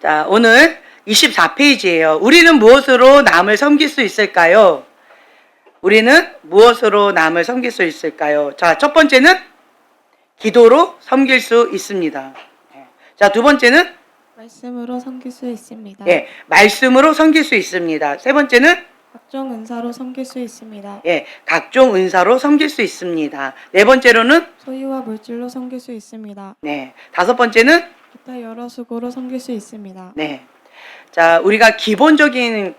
자, 오늘 24페이지예요. 우리는 무엇으로 남을 섬길 수 있을까요? 우리는 무엇으로 남을 섬길 수 있을까요? 자, 첫 번째는 기도로 섬길 수 있습니다. 자, 두 번째는 말씀으로 섬길 수 있습니다. 말씀으로 섬길 수 있습니다. 세 번째는 각종 은사로 섬길 수 있습니다. 각종 은사로 섬길 수 있습니다. 네 번째로는 소유와 물질로 섬길 수 있습니다. 다섯 번째는 기타 여러 수고로 섬길 수 있습니다. 자, 우리가 기본적인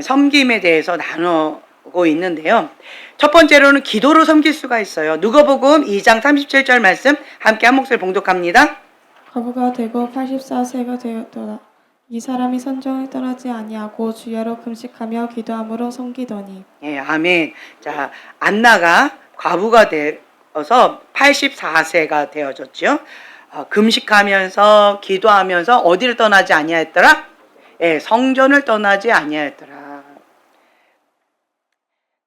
섬김에 대해서 나누고 있는데요. 첫 번째로는 기도로 섬길 수가 있어요. 누가복음 2장 37절 말씀 함께 한 목소리 봉독합니다. 과부가 되고 84세가 되었더라. 이 사람이 선정을 떠나지 아니하고 주야로 금식하며 기도함으로 섬기더니. 아멘. 자, 안나가 과부가 되어서 84세가 되어졌죠. 금식하면서 기도하면서 어디를 떠나지 아니하였더라? 성전을 떠나지 아니하였더라.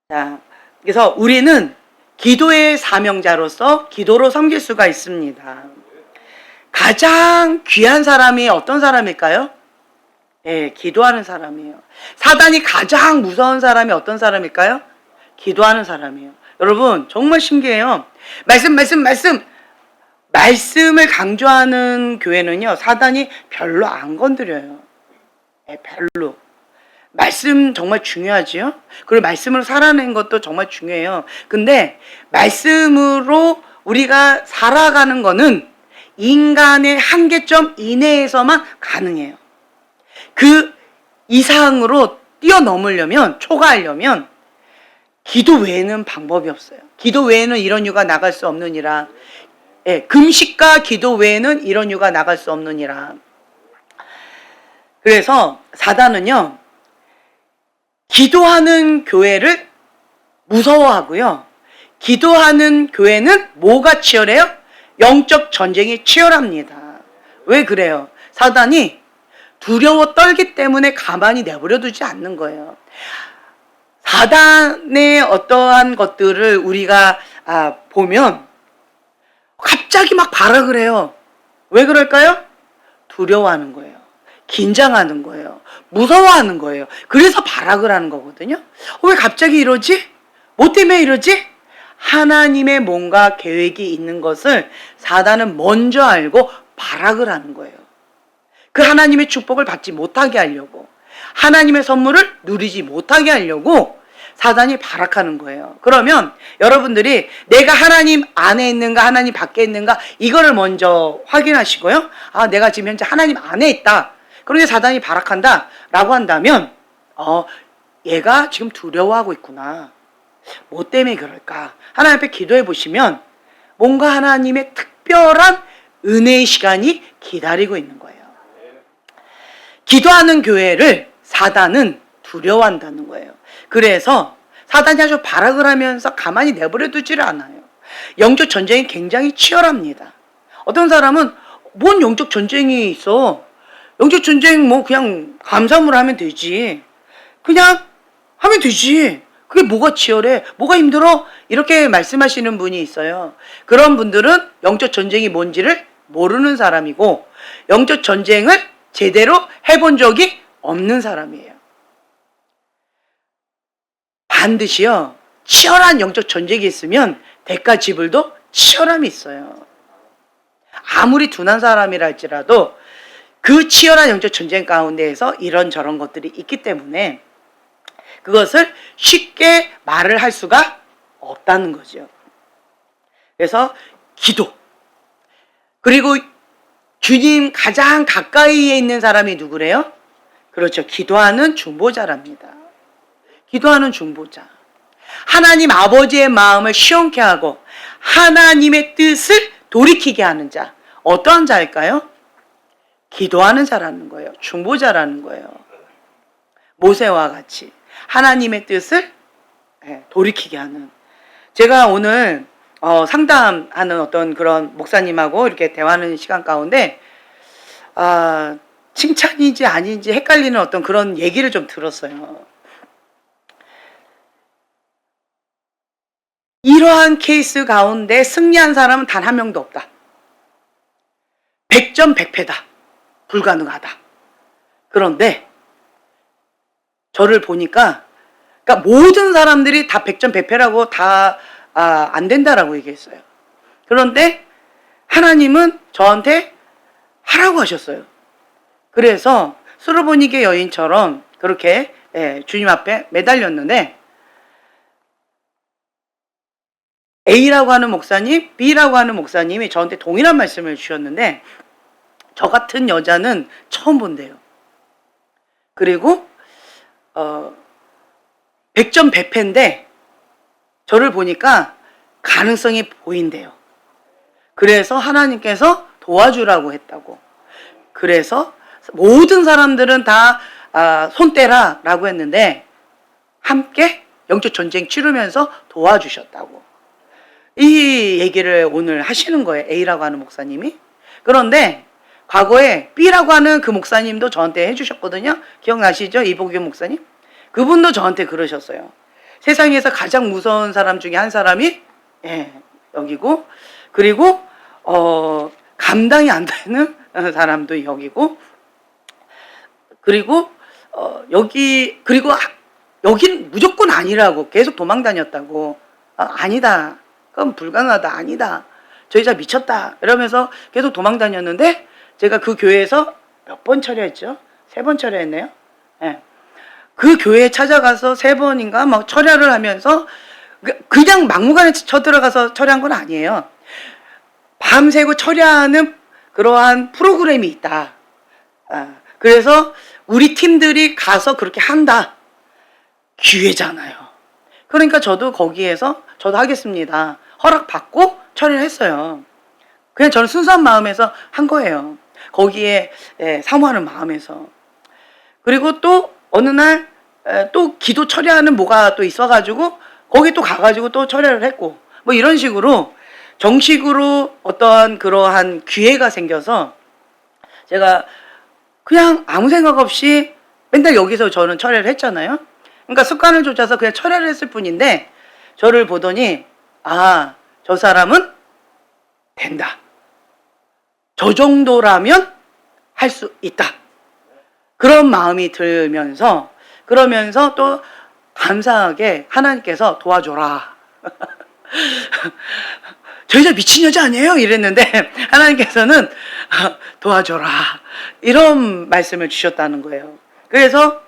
자, 그래서 우리는 기도의 사명자로서 기도로 섬길 수가 있습니다. 가장 귀한 사람이 어떤 사람일까요? 기도하는 사람이에요. 사단이 가장 무서운 사람이 어떤 사람일까요? 기도하는 사람이에요. 여러분 정말 신기해요. 말씀을 강조하는 교회는요, 사단이 별로 안 건드려요. 별로. 말씀 정말 중요하지요? 그리고 말씀으로 살아내는 것도 정말 중요해요. 근데 말씀으로 우리가 살아가는 거는 인간의 한계점 이내에서만 가능해요. 그 이상으로 뛰어넘으려면, 초과하려면 기도 외에는 방법이 없어요. 기도 외에는 이런 유가 나갈 수 없느니라. 금식과 기도 외에는 이런 유가 나갈 수 없느니라. 그래서 사단은요, 기도하는 교회를 무서워하고요. 기도하는 교회는 뭐가 치열해요? 영적 전쟁이 치열합니다. 왜 그래요? 사단이 두려워 떨기 때문에 가만히 내버려두지 않는 거예요. 사단의 어떠한 것들을 우리가 보면 갑자기 막 발악을 해요. 왜 그럴까요? 두려워하는 거예요. 긴장하는 거예요. 무서워하는 거예요. 그래서 발악을 하는 거거든요. 왜 갑자기 이러지? 뭐 때문에 이러지? 하나님의 뭔가 계획이 있는 것을 사단은 먼저 알고 발악을 하는 거예요. 그 하나님의 축복을 받지 못하게 하려고, 하나님의 선물을 누리지 못하게 하려고 사단이 발악하는 거예요. 그러면 여러분들이 내가 하나님 안에 있는가 하나님 밖에 있는가 이거를 먼저 확인하시고요. 내가 지금 현재 하나님 안에 있다. 그런데 사단이 발악한다 라고 한다면 얘가 지금 두려워하고 있구나. 뭐 때문에 그럴까? 하나님 앞에 기도해 보시면 뭔가 하나님의 특별한 은혜의 시간이 기다리고 있는 거예요. 기도하는 교회를 사단은 두려워한다는 거예요. 그래서 사단이 아주 발악을 하면서 가만히 내버려 두지를 않아요. 영적 전쟁이 굉장히 치열합니다. 어떤 사람은 뭔 영적 전쟁이 있어? 영적 전쟁 뭐 그냥 감사함으로 하면 되지. 그냥 하면 되지. 그게 뭐가 치열해? 뭐가 힘들어? 이렇게 말씀하시는 분이 있어요. 그런 분들은 영적 전쟁이 뭔지를 모르는 사람이고 영적 전쟁을 제대로 해본 적이 없는 사람이에요. 반드시요, 치열한 영적 전쟁이 있으면 대가 지불도 치열함이 있어요. 아무리 둔한 사람이라 할지라도 그 치열한 영적 전쟁 가운데에서 이런저런 것들이 있기 때문에 그것을 쉽게 말을 할 수가 없다는 거죠. 그래서 기도, 그리고 주님 가장 가까이에 있는 사람이 누구래요? 그렇죠. 기도하는 중보자랍니다. 기도하는 중보자. 하나님 아버지의 마음을 시원케 하고 하나님의 뜻을 돌이키게 하는 자. 어떠한 자일까요? 기도하는 자라는 거예요. 중보자라는 거예요. 모세와 같이 하나님의 뜻을 돌이키게 하는. 제가 오늘 상담하는 어떤 그런 목사님하고 이렇게 대화하는 시간 가운데 칭찬인지 아닌지 헷갈리는 어떤 그런 얘기를 좀 들었어요. 이러한 케이스 가운데 승리한 사람은 단 한 명도 없다. 100점 100패다. 불가능하다. 그런데 저를 보니까, 그러니까 모든 사람들이 다 백전백패라고 다 안 된다라고 얘기했어요. 그런데 하나님은 저한테 하라고 하셨어요. 그래서 수르보니게 여인처럼 그렇게 주님 앞에 매달렸는데, A라고 하는 목사님, B라고 하는 목사님이 저한테 동일한 말씀을 주셨는데, 저 같은 여자는 처음 본대요. 그리고 백전백패인데 저를 보니까 가능성이 보인대요. 그래서 하나님께서 도와주라고 했다고. 그래서 모든 사람들은 다 손 떼라 라고 했는데 함께 영적 전쟁 치르면서 도와주셨다고. 이 얘기를 오늘 하시는 거예요. A라고 하는 목사님이. 그런데 과거에 B라고 하는 그 목사님도 저한테 해주셨거든요. 기억나시죠? 이보규 목사님? 그분도 저한테 그러셨어요. 세상에서 가장 무서운 사람 중에 한 사람이 여기고, 그리고 감당이 안 되는 사람도 여기고, 그리고 그리고 여긴 무조건 아니라고 계속 도망 다녔다고. 아니다. 그건 불가능하다. 아니다. 저 여자 미쳤다. 이러면서 계속 도망 다녔는데 제가 그 교회에서 몇 번 철회했죠? 3번 철회했네요. 그 교회에 찾아가서 3번인가 막 철회를 하면서 그냥 막무가내 쳐들어가서 철회한 건 아니에요. 밤새고 철회하는 그러한 프로그램이 있다. 그래서 우리 팀들이 가서 그렇게 한다. 기회잖아요. 그러니까 저도 거기에서 저도 하겠습니다. 허락받고 철회를 했어요. 그냥 저는 순수한 마음에서 한 거예요. 거기에 사모하는 마음에서. 그리고 또 어느 날 또 기도 처리하는 뭐가 또 있어가지고 거기 또 가가지고 또 철회를 했고, 뭐 이런 식으로 정식으로 어떠한 그러한 기회가 생겨서 제가 그냥 아무 생각 없이 맨날 여기서 저는 철회를 했잖아요. 그러니까 습관을 쫓아서 그냥 철회를 했을 뿐인데 저를 보더니 저 사람은 된다. 저 정도라면 할 수 있다. 그런 마음이 들면서, 그러면서 또 감사하게 하나님께서 도와줘라. 저 여자 미친 여자 아니에요? 이랬는데 하나님께서는 도와줘라. 이런 말씀을 주셨다는 거예요. 그래서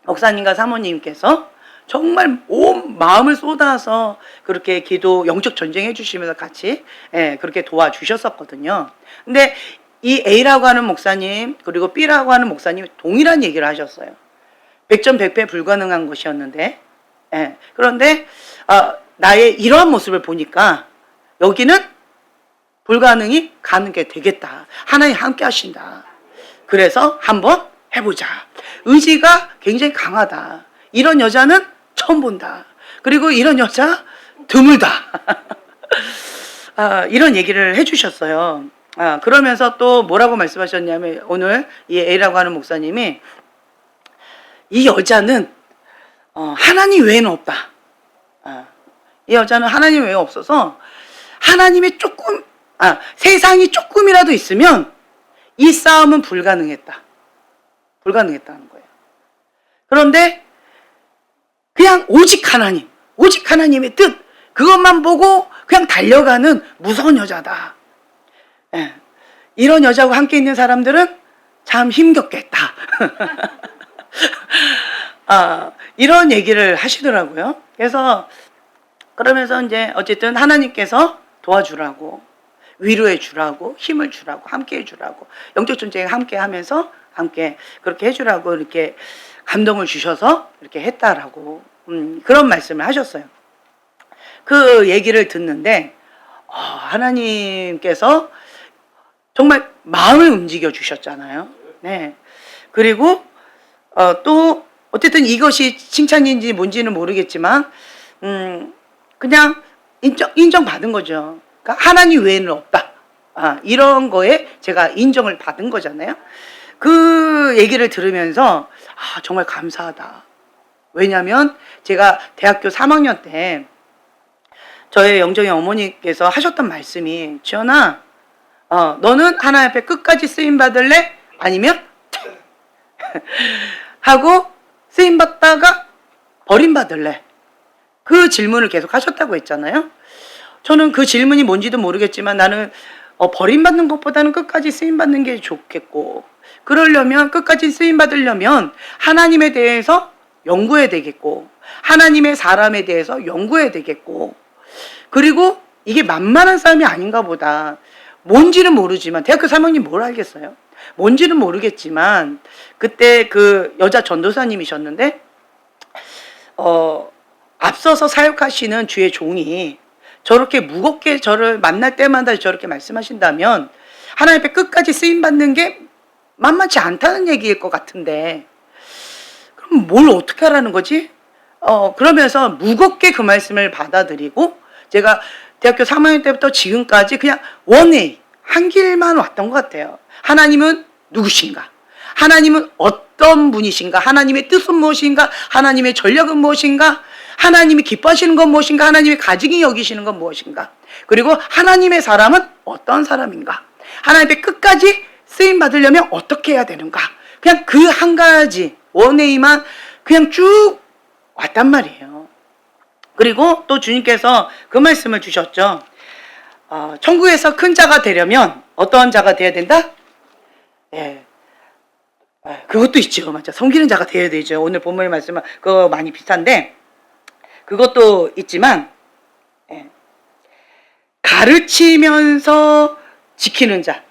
목사님과 사모님께서 정말 온 마음을 쏟아서 그렇게 기도, 영적 전쟁해 주시면서 같이 그렇게 도와주셨었거든요. 근데 이 A라고 하는 목사님 그리고 B라고 하는 목사님이 동일한 얘기를 하셨어요. 백전백패 불가능한 것이었는데, 그런데 나의 이러한 모습을 보니까 여기는 불가능이 가능하게 되겠다. 하나님 함께 하신다. 그래서 한번 해보자. 의지가 굉장히 강하다. 이런 여자는 처음 본다. 그리고 이런 여자 드물다. 이런 얘기를 해주셨어요. 그러면서 또 뭐라고 말씀하셨냐면, 오늘 이 A라고 하는 목사님이 이 여자는 하나님 외에는 없다. 이 여자는 하나님 외에 없어서 하나님이 세상이 조금이라도 있으면 이 싸움은 불가능했다. 불가능했다는 거예요. 그런데 그냥 오직 하나님의 뜻, 그것만 보고 그냥 달려가는 무서운 여자다. 이런 여자와 함께 있는 사람들은 참 힘겹겠다. 이런 얘기를 하시더라고요. 그러면서 이제 어쨌든 하나님께서 도와주라고, 위로해 주라고, 힘을 주라고, 함께 해 주라고, 영적 전쟁에 함께 하면서 함께 그렇게 해 주라고 이렇게 감동을 주셔서 이렇게 했다라고 그런 말씀을 하셨어요. 그 얘기를 듣는데 하나님께서 정말 마음을 움직여 주셨잖아요. 네. 그리고 또 어쨌든 이것이 칭찬인지 뭔지는 모르겠지만 그냥 인정받은 거죠. 그러니까 하나님 외에는 없다. 이런 거에 제가 인정을 받은 거잖아요. 그 얘기를 들으면서 정말 감사하다. 왜냐하면 제가 대학교 3학년 때 저의 영정의 어머니께서 하셨던 말씀이, 지연아, 너는 하나님 앞에 끝까지 쓰임 받을래? 아니면 하고 쓰임받다가 버림받을래? 그 질문을 계속 하셨다고 했잖아요. 저는 그 질문이 뭔지도 모르겠지만 나는 버림받는 것보다는 끝까지 쓰임받는 게 좋겠고, 그러려면 끝까지 쓰임받으려면 하나님에 대해서 연구해야 되겠고, 하나님의 사람에 대해서 연구해야 되겠고, 그리고 이게 만만한 싸움이 아닌가 보다. 뭔지는 모르지만, 대학교 3학년 뭘 알겠어요? 뭔지는 모르겠지만 그때 그 여자 전도사님이셨는데 앞서서 사역하시는 주의 종이 저렇게 무겁게 저를 만날 때마다 저렇게 말씀하신다면 하나님 앞에 끝까지 쓰임받는 게 만만치 않다는 얘기일 것 같은데, 그럼 뭘 어떻게 하라는 거지? 그러면서 무겁게 그 말씀을 받아들이고 제가 대학교 3학년 때부터 지금까지 그냥 원웨이 한 길만 왔던 것 같아요. 하나님은 누구신가? 하나님은 어떤 분이신가? 하나님의 뜻은 무엇인가? 하나님의 전략은 무엇인가? 하나님이 기뻐하시는 건 무엇인가? 하나님이 가증히 여기시는 건 무엇인가? 그리고 하나님의 사람은 어떤 사람인가? 하나님 앞에 끝까지 쓰임 받으려면 어떻게 해야 되는가? 그냥 그 한 가지 원웨이만 그냥 쭉 왔단 말이에요. 그리고 또 주님께서 그 말씀을 주셨죠. 천국에서 큰 자가 되려면 어떤 자가 되어야 된다? 예. 그것도 있죠. 맞죠. 섬기는 자가 되어야 되죠. 오늘 본문의 말씀은 그거 많이 비슷한데, 그것도 있지만, 예. 가르치면서 지키는 자.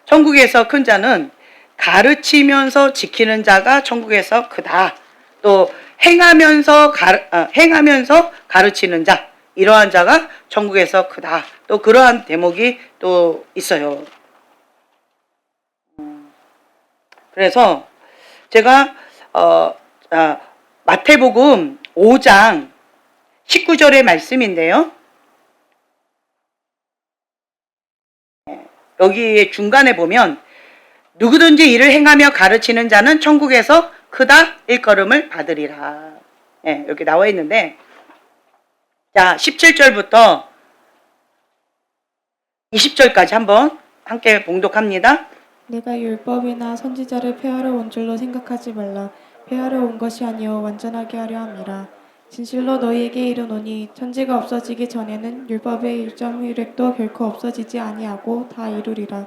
천국에서 큰 자는 가르치면서 지키는 자가 천국에서 크다. 또 행하면서 가르치는 자, 이러한 자가 천국에서 크다. 또 그러한 대목이 또 있어요. 그래서 제가 마태복음 5장 19절의 말씀인데요. 여기 중간에 보면 누구든지 이를 행하며 가르치는 자는 천국에서 크다 일컬음을 받으리라. 네, 여기 나와 있는데, 자 17절부터 20절까지 한번 함께 봉독합니다. 내가 율법이나 선지자를 폐하러 온 줄로 생각하지 말라. 폐하러 온 것이 아니요 완전하게 하려 함이라. 진실로 너희에게 이르노니 천지가 없어지기 전에는 율법의 1.1획도 결코 없어지지 아니하고 다 이루리라.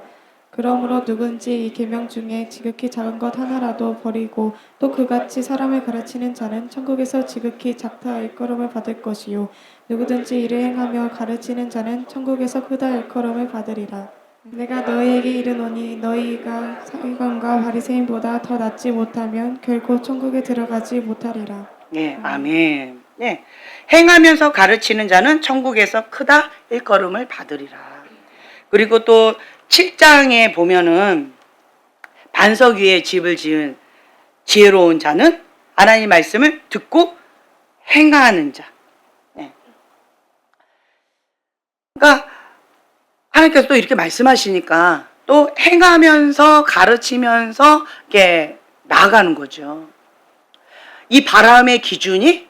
그러므로 누구든지 이 계명 중에 지극히 작은 것 하나라도 버리고 또 그같이 사람을 가르치는 자는 천국에서 지극히 작다 일컬음을 받을 것이요 누구든지 이를 행하며 가르치는 자는 천국에서 크다 일컬음을 받으리라. 내가 너희에게 이르노니 너희가 서기관과 바리새인보다 더 낫지 못하면 결코 천국에 들어가지 못하리라. 네, 아멘. 네, 행하면서 가르치는 자는 천국에서 크다 일컬음을 받으리라. 그리고 또 7장에 보면은 반석 위에 집을 지은 지혜로운 자는 하나님 말씀을 듣고 행하는 자. 네. 그러니까 하나님께서 또 이렇게 말씀하시니까 또 행하면서 가르치면서 이렇게 나아가는 거죠. 이 바람의 기준이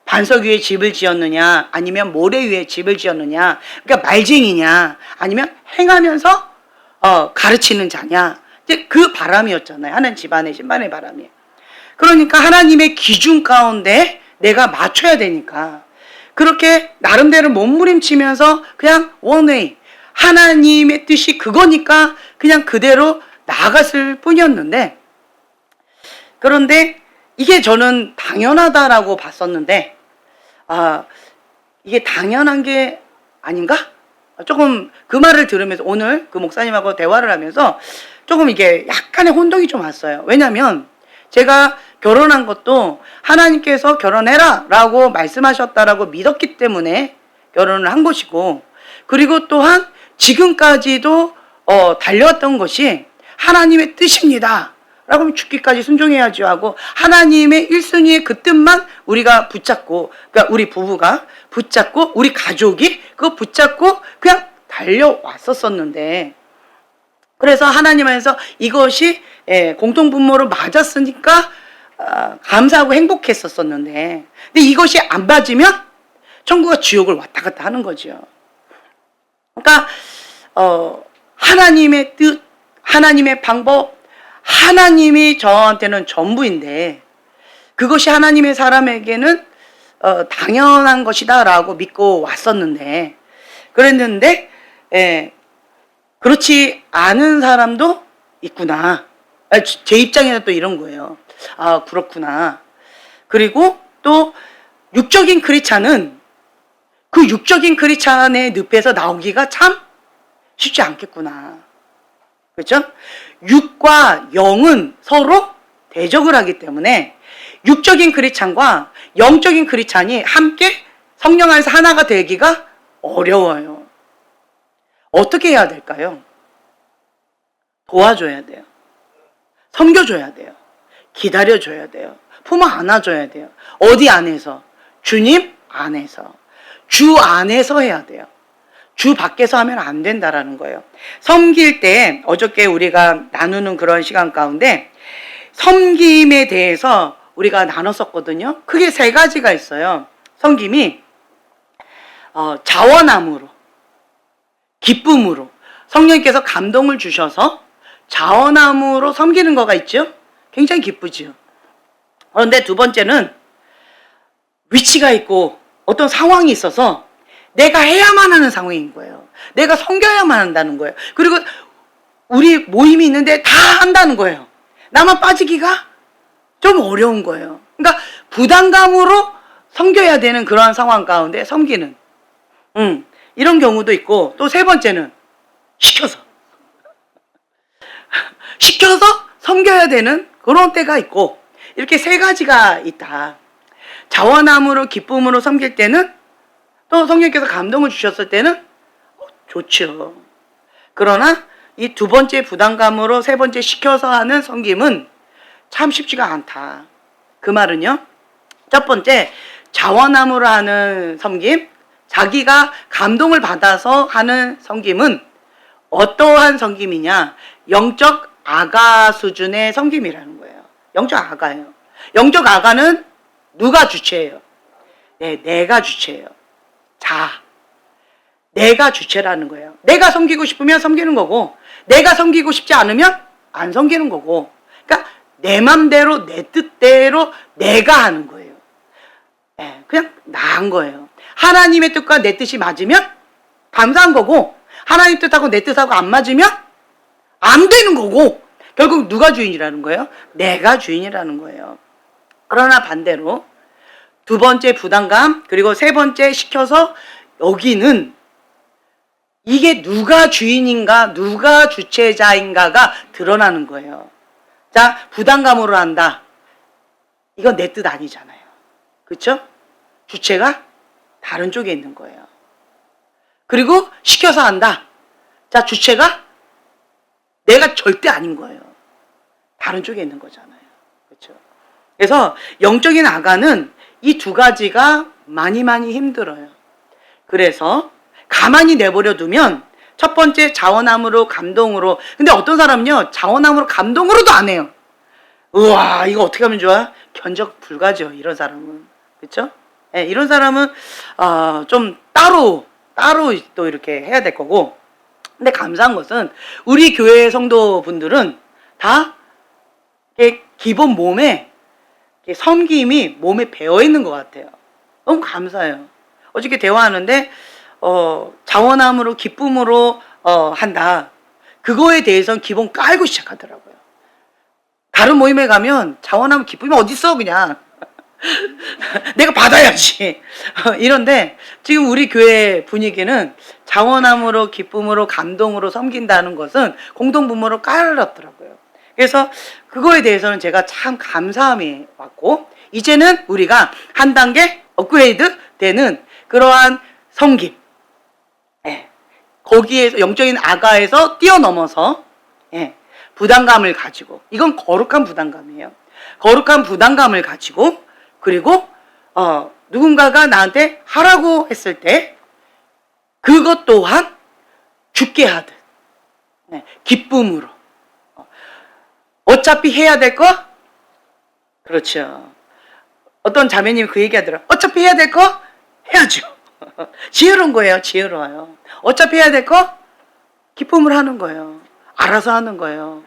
반석 위에 집을 지었느냐, 아니면 모래 위에 집을 지었느냐, 그러니까 말쟁이냐, 아니면 행하면서 가르치는 자냐, 이제 그 바람이었잖아요. 하나님 집안의 신반의 바람이. 그러니까 하나님의 기준 가운데 내가 맞춰야 되니까 그렇게 나름대로 몸부림치면서 그냥 원웨이, 하나님의 뜻이 그거니까 그냥 그대로 나아갔을 뿐이었는데, 그런데 이게 저는 당연하다라고 봤었는데, 이게 당연한 게 아닌가? 조금 그 말을 들으면서 오늘 그 목사님하고 대화를 하면서 조금 이게 약간의 혼동이 좀 왔어요. 왜냐면 제가 결혼한 것도 하나님께서 결혼해라 라고 말씀하셨다라고 믿었기 때문에 결혼을 한 것이고, 그리고 또한 지금까지도 달려왔던 것이 하나님의 뜻입니다 라고 하면 죽기까지 순종해야죠 하고, 하나님의 1순위의 그 뜻만 우리가 붙잡고, 그러니까 우리 부부가 붙잡고 우리 가족이 그거 붙잡고 그냥 달려왔었었는데, 그래서 하나님 안에서 이것이 공통분모로 맞았으니까 감사하고 행복했었었는데, 근데 이것이 안 맞으면 천국과 지옥을 왔다 갔다 하는 거죠. 그러니까 하나님의 뜻, 하나님의 방법, 하나님이 저한테는 전부인데 그것이 하나님의 사람에게는 당연한 것이다라고 믿고 왔었는데 그랬는데 그렇지 않은 사람도 있구나. 제 입장에는 또 이런 거예요. 아, 그렇구나. 그리고 또 육적인 크리스찬은 그 육적인 크리스찬의 늪에서 나오기가 참 쉽지 않겠구나. 그렇죠? 육과 영은 서로 대적을 하기 때문에 육적인 크리스찬과 영적인 크리스찬이 함께 성령 안에서 하나가 되기가 어려워요. 어떻게 해야 될까요? 도와줘야 돼요. 섬겨줘야 돼요. 기다려줘야 돼요. 품어 안아줘야 돼요. 어디 안에서? 주님 안에서. 주 안에서 해야 돼요. 주 밖에서 하면 안 된다라는 거예요. 섬길 때 어저께 우리가 나누는 그런 시간 가운데 섬김에 대해서 우리가 나눴었거든요. 크게 세 가지가 있어요. 섬김이 자원함으로, 기쁨으로, 성령님께서 감동을 주셔서 자원함으로 섬기는 거가 있죠. 굉장히 기쁘죠. 그런데 두 번째는 위치가 있고 어떤 상황이 있어서 내가 해야만 하는 상황인 거예요. 내가 섬겨야만 한다는 거예요. 그리고 우리 모임이 있는데 다 한다는 거예요. 나만 빠지기가 좀 어려운 거예요. 그러니까 부담감으로 섬겨야 되는 그러한 상황 가운데 섬기는 이런 경우도 있고, 또 세 번째는 시켜서 섬겨야 되는 그런 때가 있고, 이렇게 세 가지가 있다. 자원함으로 기쁨으로 섬길 때는, 또 성령께서 감동을 주셨을 때는 좋죠. 그러나 이 두 번째 부담감으로 세 번째 시켜서 하는 섬김은 참 쉽지가 않다. 그 말은요, 첫 번째 자원함으로 하는 섬김, 자기가 감동을 받아서 하는 섬김은 어떠한 섬김이냐? 영적 아가 수준의 섬김이라는 거예요. 영적 아가예요. 영적 아가는 누가 주체예요? 네, 내가 주체예요. 내가 주체라는 거예요. 내가 섬기고 싶으면 섬기는 거고, 내가 섬기고 싶지 않으면 안 섬기는 거고, 그러니까 내 맘대로 내 뜻대로 내가 하는 거예요. 네, 그냥 나은 거예요. 하나님의 뜻과 내 뜻이 맞으면 감사한 거고, 하나님 뜻하고 내 뜻하고 안 맞으면 안 되는 거고, 결국 누가 주인이라는 거예요? 내가 주인이라는 거예요. 그러나 반대로 두 번째 부담감, 그리고 세 번째 시켜서 여기는 이게 누가 주인인가, 누가 주체자인가가 드러나는 거예요. 자, 부담감으로 한다. 이건 내 뜻 아니잖아요. 그렇죠? 주체가 다른 쪽에 있는 거예요. 그리고 시켜서 한다. 자, 주체가 내가 절대 아닌 거예요. 다른 쪽에 있는 거잖아요. 그렇죠? 그래서 영적인 아가는 이 두 가지가 많이 힘들어요. 그래서 가만히 내버려 두면 첫 번째 자원함으로 감동으로, 근데 어떤 사람은요 자원함으로 감동으로도 안 해요. 우와, 이거 어떻게 하면 좋아? 견적 불가죠, 이런 사람은. 그렇죠? 네, 이런 사람은 좀 따로 또 이렇게 해야 될 거고. 근데 감사한 것은 우리 교회 성도분들은 다 기본 몸에 섬김이 몸에 배어 있는 것 같아요. 너무 감사해요. 어저께 대화하는데 자원함으로 기쁨으로 한다. 그거에 대해서는 기본 깔고 시작하더라고요. 다른 모임에 가면 자원함 기쁨이 어딨어 그냥. 내가 받아야지. 이런데 지금 우리 교회 분위기는 자원함으로 기쁨으로 감동으로 섬긴다는 것은 공동부모로 깔았더라고요. 그래서 그거에 대해서는 제가 참 감사함이 왔고, 이제는 우리가 한 단계 업그레이드 되는 그러한 섬김, 거기에서 영적인 아가에서 뛰어넘어서 부담감을 가지고, 이건 거룩한 부담감이에요. 거룩한 부담감을 가지고, 그리고 누군가가 나한테 하라고 했을 때 그것 또한 죽게 하듯 기쁨으로, 어차피 해야 될 거? 그렇죠. 어떤 자매님이 그 얘기 하더라. 어차피 해야 될 거? 해야죠. 지혜로운 거예요. 지혜로워요. 어차피 해야 될 거? 기쁨을 하는 거예요. 알아서 하는 거예요.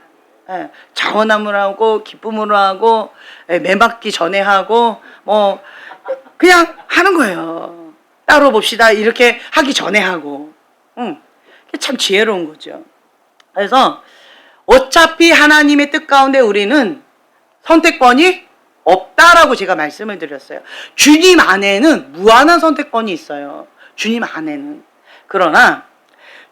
예, 자원함으로 하고 기쁨으로 하고 매맞기 전에 하고 뭐 그냥 하는 거예요. 따로 봅시다 이렇게 하기 전에 하고. 그게 참 지혜로운 거죠. 그래서 어차피 하나님의 뜻 가운데 우리는 선택권이 없다라고 제가 말씀을 드렸어요. 주님 안에는 무한한 선택권이 있어요. 주님 안에는. 그러나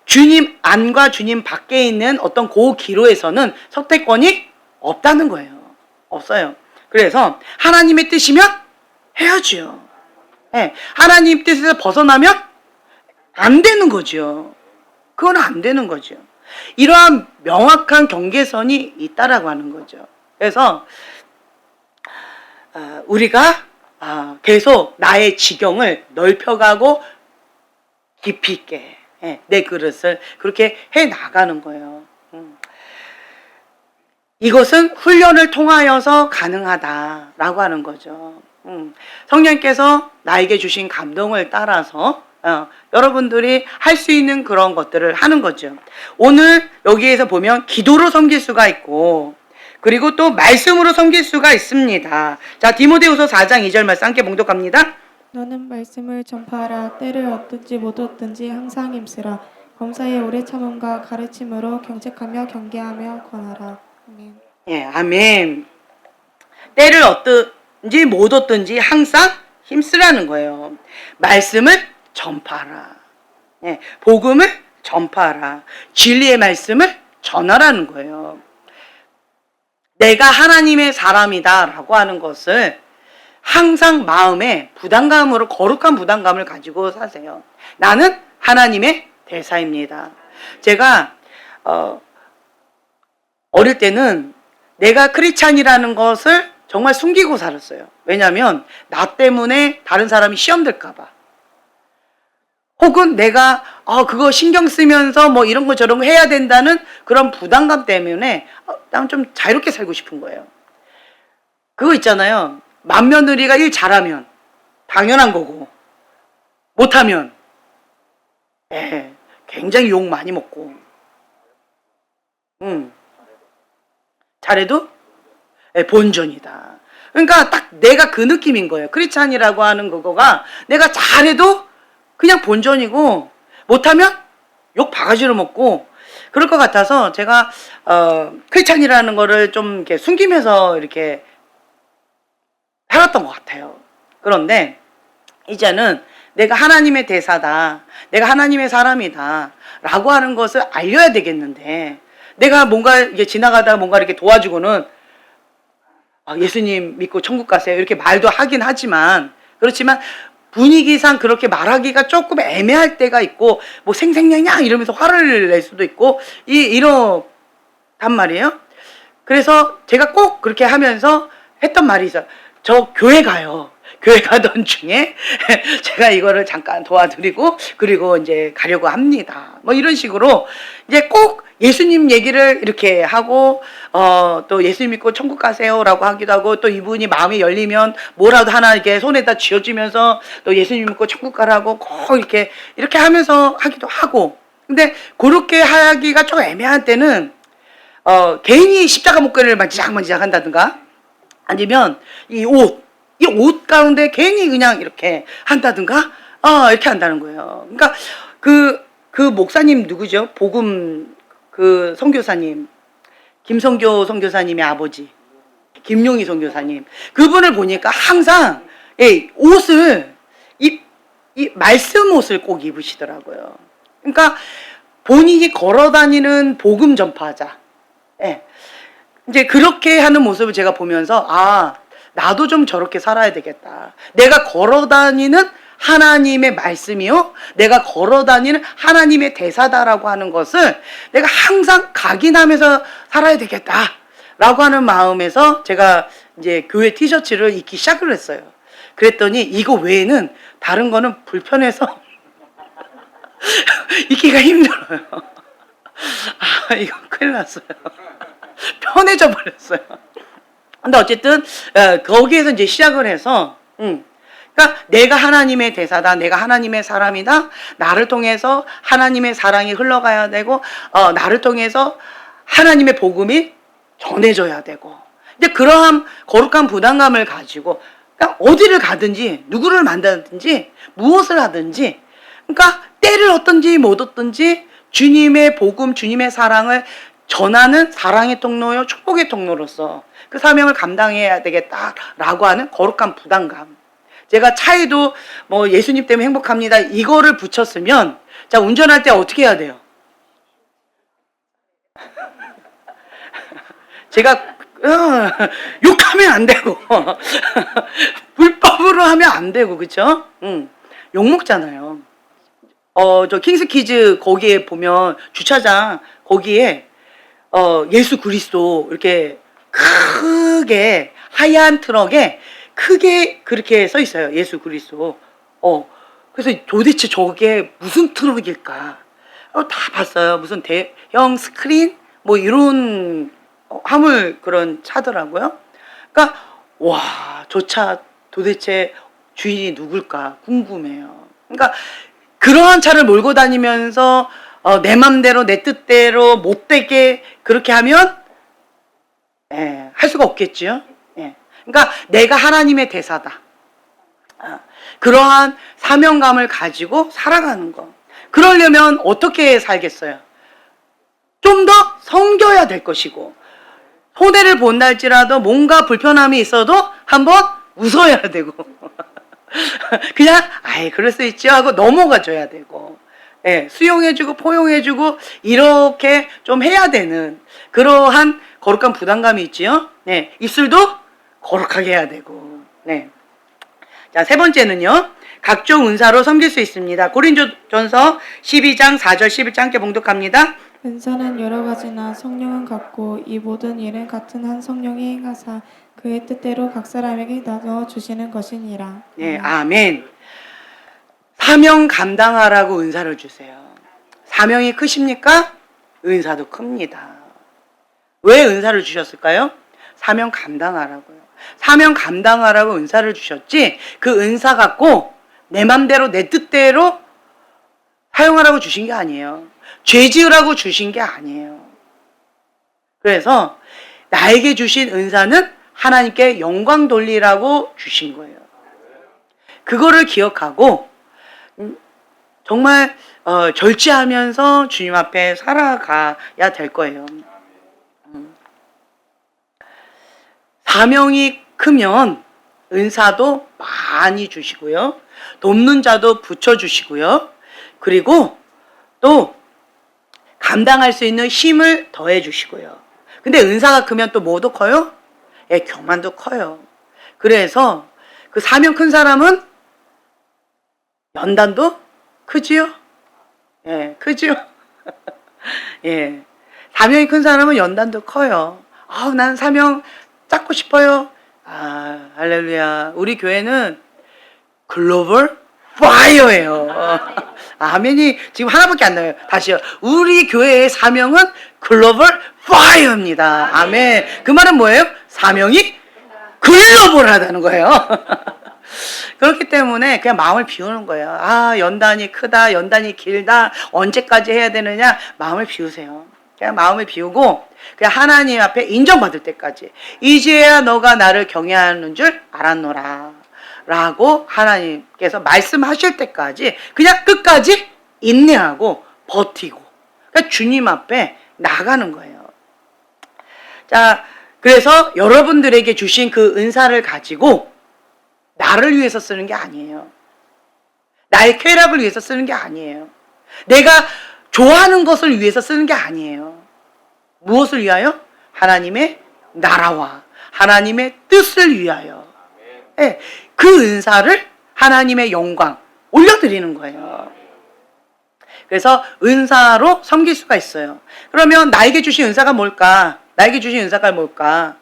주님 안과 주님 밖에 있는 어떤 그 기로에서는 선택권이 없다는 거예요. 없어요. 그래서 하나님의 뜻이면 해야죠. 네, 하나님 뜻에서 벗어나면 안 되는 거죠. 그건 안 되는 거죠. 이러한 명확한 경계선이 있다라고 하는 거죠. 그래서 우리가 계속 나의 지경을 넓혀가고 깊이 있게 내 그릇을 그렇게 해 나가는 거예요. 이것은 훈련을 통하여서 가능하다라고 하는 거죠. 성령께서 나에게 주신 감동을 따라서 여러분들이 할 수 있는 그런 것들을 하는 거죠. 오늘 여기에서 보면 기도로 섬길 수가 있고 그리고 또 말씀으로 섬길 수가 있습니다. 자, 디모데후서 4장 2절 말씀 함께 봉독합니다. 너는 말씀을 전파하라. 때를 얻든지 못 얻든지 항상 힘쓰라. 범사에 오래 참음과 가르침으로 경책하며 경계하며 권하라. 아멘. 예, 아멘. 때를 얻든지 못 얻든지 항상 힘쓰라는 거예요. 말씀을 전파하라. 예, 복음을 전파하라. 진리의 말씀을 전하라는 거예요. 내가 하나님의 사람이다 라고 하는 것을 항상 마음에 부담감으로 거룩한 부담감을 가지고 사세요. 나는 하나님의 대사입니다. 제가 어릴 때는 내가 크리스찬이라는 것을 정말 숨기고 살았어요. 왜냐하면 나 때문에 다른 사람이 시험 들까 봐. 혹은 내가 그거 신경 쓰면서 뭐 이런 거 저런 거 해야 된다는 그런 부담감 때문에 난 좀 자유롭게 살고 싶은 거예요. 그거 있잖아요. 맏며느리가 일 잘하면 당연한 거고 못하면 굉장히 욕 많이 먹고 잘해도 본전이다. 그러니까 딱 내가 그 느낌인 거예요. 크리스찬이라고 하는 그거가 내가 잘해도 그냥 본전이고 못하면 욕 바가지로 먹고 그럴 것 같아서 제가 크리스찬이라는 거를 좀 이렇게 숨기면서 이렇게 살았던 것 같아요. 그런데 이제는 내가 하나님의 대사다, 내가 하나님의 사람이다 라고 하는 것을 알려야 되겠는데 내가 뭔가 이게 지나가다 뭔가 이렇게 도와주고는 예수님 믿고 천국 가세요 이렇게 말도 하긴 하지만 그렇지만 분위기상 그렇게 말하기가 조금 애매할 때가 있고 뭐 생생냥냥 이러면서 화를 낼 수도 있고 이렇단 말이에요. 그래서 제가 꼭 그렇게 하면서 했던 말이 있어요. 저 교회 가요. 교회 가던 중에 제가 이거를 잠깐 도와드리고 그리고 이제 가려고 합니다. 뭐 이런 식으로 이제 꼭 예수님 얘기를 이렇게 하고 또 예수님 믿고 천국 가세요라고 하기도 하고 또 이분이 마음이 열리면 뭐라도 하나 이렇게 손에다 쥐어주면서 또 예수님 믿고 천국 가라고 꼭 이렇게 하면서 하기도 하고 근데 그렇게 하기가 좀 애매한 때는 괜히 십자가 목걸이를 만지작 한다든가 아니면 이 옷 가운데 괜히 그냥 이렇게 한다든가 이렇게 한다는 거예요. 그러니까 그 목사님 누구죠? 복음 그 선교사님 김성교 선교사님의 아버지 김용희 선교사님 그분을 보니까 항상 옷을 이 말씀 옷을 꼭 입으시더라고요. 그러니까 본인이 걸어다니는 복음 전파자 이제 그렇게 하는 모습을 제가 보면서 나도 좀 저렇게 살아야 되겠다. 내가 걸어다니는 하나님의 말씀이요. 내가 걸어다니는 하나님의 대사다라고 하는 것을 내가 항상 각인하면서 살아야 되겠다라고 하는 마음에서 제가 이제 교회 티셔츠를 입기 시작을 했어요. 그랬더니 이거 외에는 다른 거는 불편해서 입기가 힘들어요. 이거 큰일 났어요. 편해져 버렸어요. 근데 어쨌든 거기에서 이제 시작을 해서 그러니까 내가 하나님의 대사다. 내가 하나님의 사람이다. 나를 통해서 하나님의 사랑이 흘러가야 되고 나를 통해서 하나님의 복음이 전해져야 되고, 이제 그러한 거룩한 부담감을 가지고, 그러니까 어디를 가든지, 누구를 만나든지, 무엇을 하든지, 그러니까 때를 얻든지 못 얻든지, 주님의 복음, 주님의 사랑을 전하는 사랑의 통로요, 축복의 통로로서 그 사명을 감당해야 되겠다라고 하는 거룩한 부담감. 제가 차에도 뭐 예수님 때문에 행복합니다, 이거를 붙였으면, 자, 운전할 때 어떻게 해야 돼요? 제가 욕하면 안 되고 불법으로 하면 안 되고, 그쵸? 욕 먹잖아요. 저 킹스키즈 거기에 보면 주차장 거기에 예수 그리스도 이렇게 크게 하얀 트럭에 크게 그렇게 써 있어요. 예수 그리스도. 그래서 도대체 저게 무슨 트럭일까? 다 봤어요. 무슨 대형 스크린 뭐 이런 화물 그런 차더라고요. 그러니까 와, 저 차 도대체 주인이 누굴까 궁금해요. 그러니까 그러한 차를 몰고 다니면서 내 맘대로 내 뜻대로 못되게 그렇게 하면 할 수가 없겠지요. 그러니까 내가 하나님의 대사다. 그러한 사명감을 가지고 살아가는 거. 그러려면 어떻게 살겠어요? 좀 더 섬겨야 될 것이고, 손해를 본다 할지라도 뭔가 불편함이 있어도 한번 웃어야 되고 그냥 그럴 수 있죠 하고 넘어가 줘야 되고, 수용해주고 포용해주고 이렇게 좀 해야 되는 그러한 거룩한 부담감이 있지요. 입술도 거룩하게 해야 되고. 자, 세 번째는요, 각종 은사로 섬길 수 있습니다. 고린도전서 12장 4절 11절 함께 봉독합니다. 은사는 여러 가지나 성령은 같고 이 모든 일은 같은 한 성령이 행하사 그의 뜻대로 각 사람에게 나눠 주시는 것이니라. 아멘. 사명 감당하라고 은사를 주세요. 사명이 크십니까? 은사도 큽니다. 왜 은사를 주셨을까요? 사명 감당하라고요. 사명 감당하라고 은사를 주셨지, 그 은사 갖고 내 맘대로 내 뜻대로 사용하라고 주신 게 아니에요. 죄 지으라고 주신 게 아니에요. 그래서 나에게 주신 은사는 하나님께 영광 돌리라고 주신 거예요. 그거를 기억하고 정말 절제하면서 주님 앞에 살아가야 될 거예요. 사명이 크면 은사도 많이 주시고요, 돕는 자도 붙여주시고요, 그리고 또 감당할 수 있는 힘을 더해 주시고요. 근데 은사가 크면 또 뭐도 커요? 교만도 커요. 그래서 그 사명 큰 사람은 연단도 크지요? 크지요? 사명이 큰 사람은 연단도 커요. 난 사명 쌓고 싶어요. 할렐루야. 우리 교회는 글로벌 파이어예요. 아멘이 지금 하나밖에 안 나와요. 다시요. 우리 교회의 사명은 글로벌 파이어입니다. 아멘. 그 말은 뭐예요? 사명이 글로벌하다는 거예요. 그렇기 때문에 그냥 마음을 비우는 거예요. 연단이 크다, 연단이 길다, 언제까지 해야 되느냐, 마음을 비우세요. 그냥 마음을 비우고 그냥 하나님 앞에 인정받을 때까지, 이제야 너가 나를 경외하는 줄 알았노라 라고 하나님께서 말씀하실 때까지 그냥 끝까지 인내하고 버티고, 그러니까 주님 앞에 나가는 거예요. 자, 그래서 여러분들에게 주신 그 은사를 가지고 나를 위해서 쓰는 게 아니에요. 나의 쾌락을 위해서 쓰는 게 아니에요. 내가 좋아하는 것을 위해서 쓰는 게 아니에요. 무엇을 위하여? 하나님의 나라와 하나님의 뜻을 위하여. 그 은사를 하나님의 영광 올려드리는 거예요. 그래서 은사로 섬길 수가 있어요. 그러면 나에게 주신 은사가 뭘까? 나에게 주신 은사가 뭘까?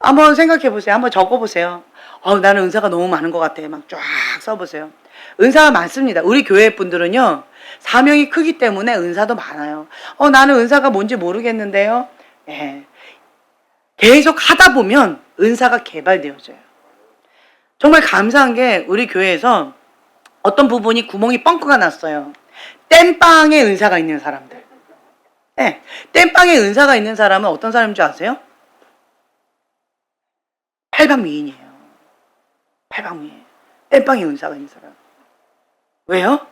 한번 생각해 보세요. 한번 적어 보세요. 나는 은사가 너무 많은 것 같아. 막 쫙 써보세요. 은사가 많습니다. 우리 교회 분들은요, 사명이 크기 때문에 은사도 많아요. 나는 은사가 뭔지 모르겠는데요. 계속 하다 보면 은사가 개발되어져요. 정말 감사한 게 우리 교회에서 어떤 부분이 구멍이 뻥크가 났어요. 땜빵에 은사가 있는 사람들. 땜빵에 은사가 있는 사람은 어떤 사람인 줄 아세요? 팔방미인이에요. 팔방미인. 땜빵의 은사가 있는 사람. 왜요?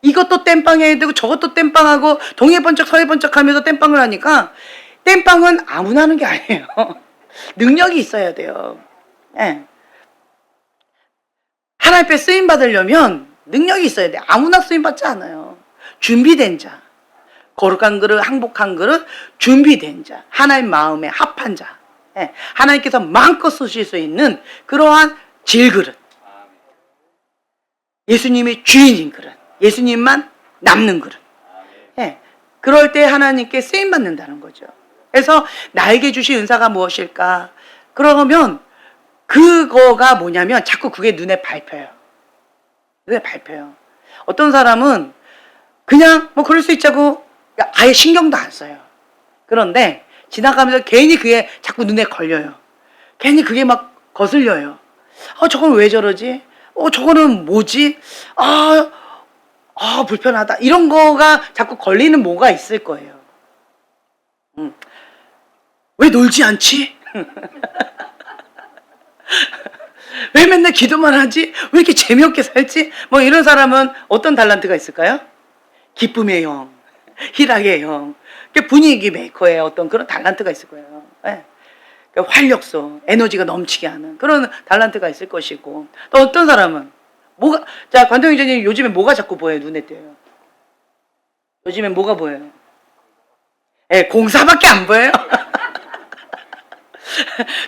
이것도 땜빵 해야 되고 저것도 땜빵하고 동해 번쩍 서해 번쩍 하면서 땜빵을 하니까 땜빵은 아무나 하는 게 아니에요. 능력이 있어야 돼요. 예. 하나님 앞에 쓰임 받으려면 능력이 있어야 돼. 아무나 쓰임 받지 않아요. 준비된 자. 거룩한 그릇, 항복한 그릇, 준비된 자. 하나님 마음에 합한 자. 예. 하나님께서 마음껏 쓰실 수 있는 그러한 질그릇. 예수님이 주인인 그릇. 예수님만 남는 그릇. 예. 그럴 때 하나님께 쓰임 받는다는 거죠. 그래서 나에게 주신 은사가 무엇일까? 그러면 그거가 뭐냐면 자꾸 그게 눈에 밟혀요. 눈에 밟혀요. 어떤 사람은 그냥 뭐 그럴 수 있자고 아예 신경도 안 써요. 그런데 지나가면서 괜히 그게 자꾸 눈에 걸려요. 괜히 그게 막 거슬려요. 저건 왜 저러지? 저거는 뭐지? 불편하다. 이런 거가 자꾸 걸리는 뭐가 있을 거예요. 왜 놀지 않지? 왜 맨날 기도만 하지? 왜 이렇게 재미없게 살지? 뭐 이런 사람은 어떤 달란트가 있을까요? 기쁨의 영, 희락의 영, 분위기 메이커의 어떤 그런 달란트가 있을 거예요. 네. 활력소, 에너지가 넘치게 하는 그런 달란트가 있을 것이고, 또 어떤 사람은 자, 관동희 전님 요즘에 뭐가 자꾸 보여요? 눈에 띄어요. 요즘에 뭐가 보여요? 공사밖에 안 보여요.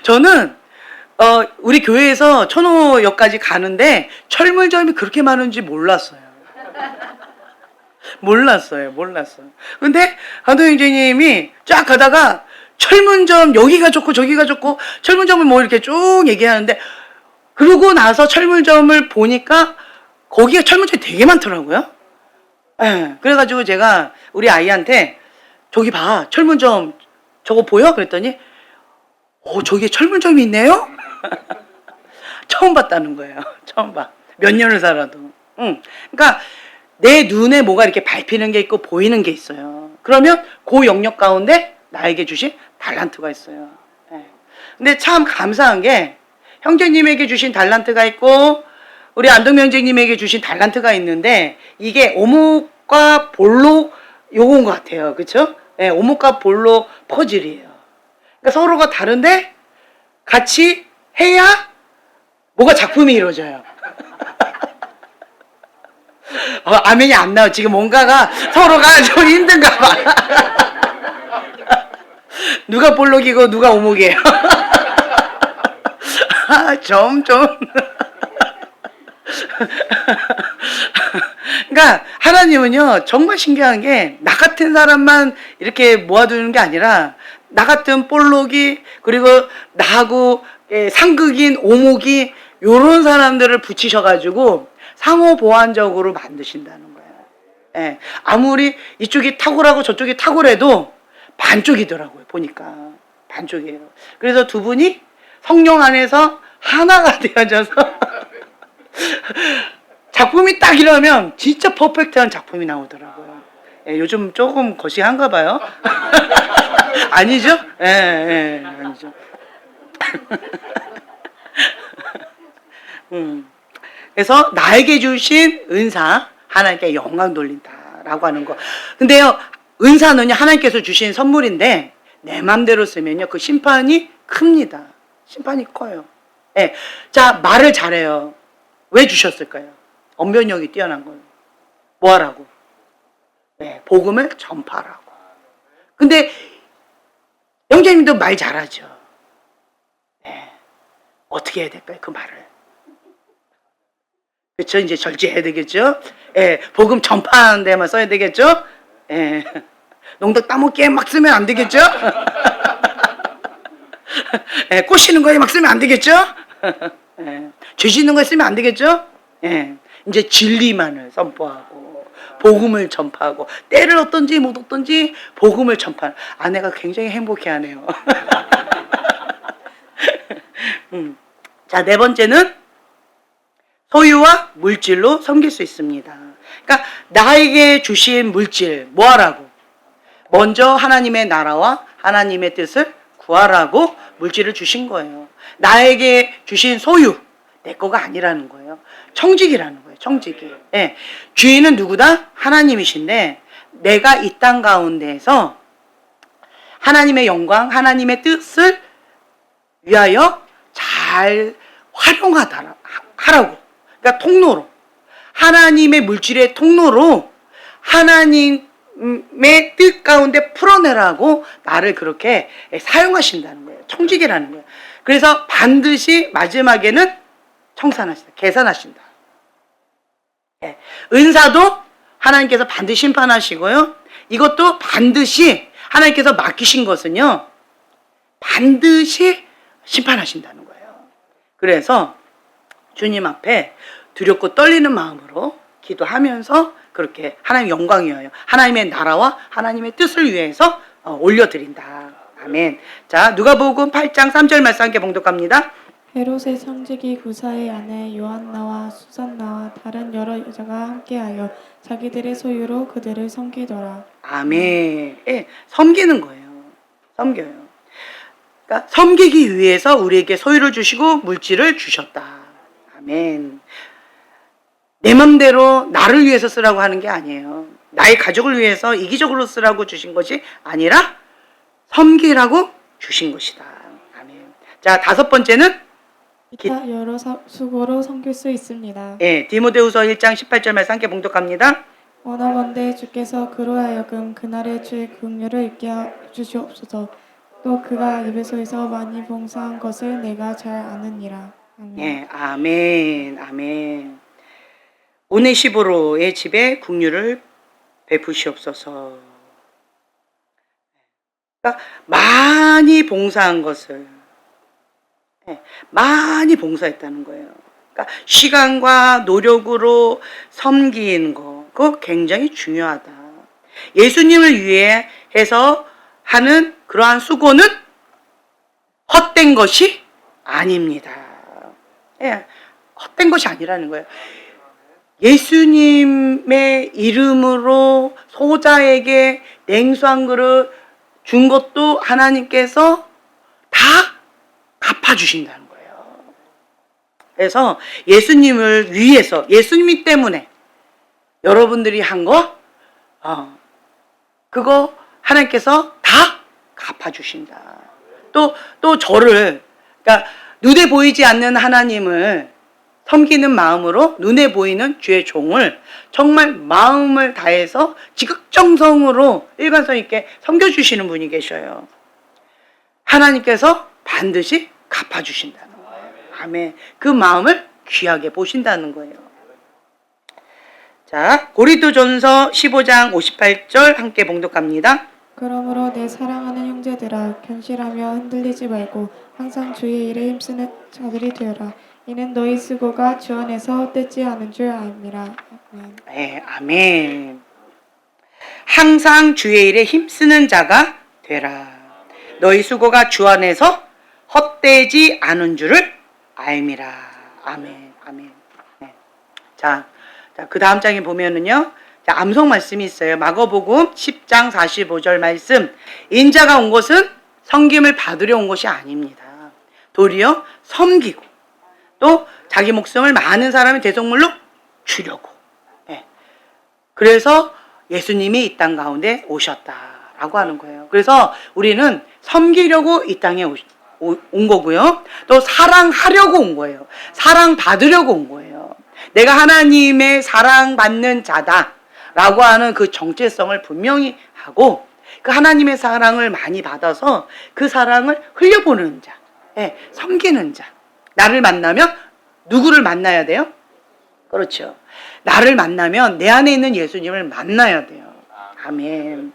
저는 우리 교회에서 천호역까지 가는데 철물점이 그렇게 많은지 몰랐어요. 몰랐어요. 근데 관동희 전님이 쫙 가다가 철문점 여기가 좋고 저기가 좋고 철문점을 뭐 이렇게 쭉 얘기하는데, 그러고 나서 철문점을 보니까 거기에 철문점이 되게 많더라고요. 예. 그래가지고 제가 우리 아이한테 저기 봐, 철문점 저거 보여? 그랬더니 저기에 철문점이 있네요? 처음 봤다는 거예요. 처음 봐. 몇 년을 살아도. 그러니까 내 눈에 뭐가 이렇게 밟히는 게 있고 보이는 게 있어요. 그러면 그 영역 가운데 나에게 주신 달란트가 있어요. 네. 근데 참 감사한 게 형제님에게 주신 달란트가 있고 우리 안동명 형제님에게 주신 달란트가 있는데, 이게 오목과 볼록 요건 것 같아요. 그렇죠? 네, 오목과 볼록 퍼즐이에요. 그러니까 서로가 다른데 같이 해야 뭐가 작품이 이루어져요. 아멘이 안 나와. 지금 뭔가가 서로가 좀 힘든가 봐. 누가 볼록이고 누가 오목이에요. 좀. 그러니까 하나님은요 정말 신기한 게 나 같은 사람만 이렇게 모아두는 게 아니라 나 같은 볼록이, 그리고 나하고 상극인 오목이, 요런 사람들을 붙이셔가지고 상호 보완적으로 만드신다는 거예요. 예. 아무리 이쪽이 탁월하고 저쪽이 탁월해도 반쪽이더라고요. 보니까 반쪽이에요. 그래서 두 분이 성령 안에서 하나가 되어져서 작품이 딱 이러면 진짜 퍼펙트한 작품이 나오더라고요. 예, 요즘 조금 거시한가 봐요. 아니죠? 예, 아니죠. 그래서 나에게 주신 은사 하나님께 영광 돌린다라고 하는 거. 근데요, 은사는요 하나님께서 주신 선물인데 내 맘대로 쓰면요 그 심판이 큽니다. 심판이 커요. 예. 자, 말을 잘해요. 왜 주셨을까요? 언변력이 뛰어난 거예요. 뭐 하라고? 네, 복음을 전파하라고. 근데 형제님도 말 잘하죠. 네. 어떻게 해야 될까요? 그 말을. 그렇죠? 이제 절제해야 되겠죠? 예, 복음 전파하는 데만 써야 되겠죠? 예. 농덕 따먹기에 막 쓰면 안 되겠죠? 예, 꼬시는 거에 막 쓰면 안 되겠죠? 예, 죄 짓는 거에 쓰면 안 되겠죠? 예, 이제 진리만을 선포하고 복음을 전파하고 때를 얻든지 못 얻든지 복음을 전파하는 아내가 굉장히 행복해하네요. 자, 네 번째는 소유와 물질로 섬길 수 있습니다. 그러니까 나에게 주신 물질 뭐 하라고? 먼저 하나님의 나라와 하나님의 뜻을 구하라고 물질을 주신 거예요. 나에게 주신 소유, 내 거가 아니라는 거예요. 청직이라는 거예요. 청직이. 예. 주인은 누구다? 하나님이신데 내가 이 땅 가운데에서 하나님의 영광, 하나님의 뜻을 위하여 잘 활용하라고. 그러니까 통로로. 하나님의 물질의 통로로 하나님의 뜻 가운데 풀어내라고 나를 그렇게 사용하신다는 거예요. 청직이라는 거예요. 그래서 반드시 마지막에는 청산하신다. 계산하신다. 예. 은사도 하나님께서 반드시 심판하시고요. 이것도 반드시 하나님께서 맡기신 것은요. 반드시 심판하신다는 거예요. 그래서 주님 앞에 두렵고 떨리는 마음으로 기도하면서 그렇게 하나님 영광 위하여 하나님의 나라와 하나님의 뜻을 위해서 올려드린다. 아멘. 자, 누가복음 8장 3절 말씀 함께 봉독합니다. 헤롯의 청지기 구사의 아내 요한나와 수산나와 다른 여러 여자가 함께하여 자기들의 소유로 그들을 섬기더라. 아멘. 예, 섬기는 거예요. 섬겨요. 그러니까 섬기기 위해서 우리에게 소유를 주시고 물질을 주셨다. 아멘. 내 맘대로 나를 위해서 쓰라고 하는 게 아니에요. 나의 가족을 위해서 이기적으로 쓰라고 주신 것이 아니라 섬기라고 주신 것이다. 아멘. 자, 다섯 번째는 기타 여러 수고로 섬길 수 있습니다. 예, 디모데후서 1장 18절 말씀 함께 봉독합니다. 원하건대 주께서 그로 하여금 그날의 주의 긍휼을 입게 주시옵소서. 또 그가 에베소에서 많이 봉사한 것을 내가 잘 아느니라. 아멘. 예, 아멘, 아멘. 오네시보로의 집에 긍휼을 베푸시옵소서. 그러니까 많이 봉사한 것을 많이 봉사했다는 거예요. 그러니까 시간과 노력으로 섬긴 거, 그거 굉장히 중요하다. 예수님을 위해 해서 하는 그러한 수고는 헛된 것이 아닙니다. 예, 헛된 것이 아니라는 거예요. 예수님의 이름으로 소자에게 냉수 한 그릇 준 것도 하나님께서 다 갚아주신다는 거예요. 그래서 예수님을 위해서, 예수님 때문에 여러분들이 한 거, 그거 하나님께서 다 갚아주신다. 또 저를, 그러니까 눈에 보이지 않는 하나님을 섬기는 마음으로 눈에 보이는 주의 종을 정말 마음을 다해서 지극정성으로 일관성 있게 섬겨주시는 분이 계셔요. 하나님께서 반드시 갚아주신다는 거예요. 아멘. 그 마음을 귀하게 보신다는 거예요. 자, 고린도전서 15장 58절 함께 봉독합니다. 그러므로 내 사랑하는 형제들아 견실하며 흔들리지 말고 항상 주의 일에 힘쓰는 자들이 되어라. 이는 너희 수고가 주 안에서 헛되지 않은 줄 압니다. 아멘. 네, 아멘. 항상 주의 일에 힘쓰는 자가 되라. 너희 수고가 주 안에서 헛되지 않은 줄을 알미라. 아멘, 아멘. 네. 자, 그 다음 장에 보면은요. 자, 암송 말씀이 있어요. 마가복음 10장 45절 말씀. 인자가 온 것은 섬김을 받으려 온 것이 아닙니다. 도리어 섬기고 또 자기 목숨을 많은 사람의 대속물로 주려고. 네. 그래서 예수님이 이 땅 가운데 오셨다라고 하는 거예요. 그래서 우리는 섬기려고 이 땅에 온 거고요. 또 사랑하려고 온 거예요. 사랑받으려고 온 거예요. 내가 하나님의 사랑받는 자다라고 하는 그 정체성을 분명히 하고 그 하나님의 사랑을 많이 받아서 그 사랑을 흘려보는 자, 섬기는 자. 나를 만나면 누구를 만나야 돼요? 그렇죠. 나를 만나면 내 안에 있는 예수님을 만나야 돼요. 아멘.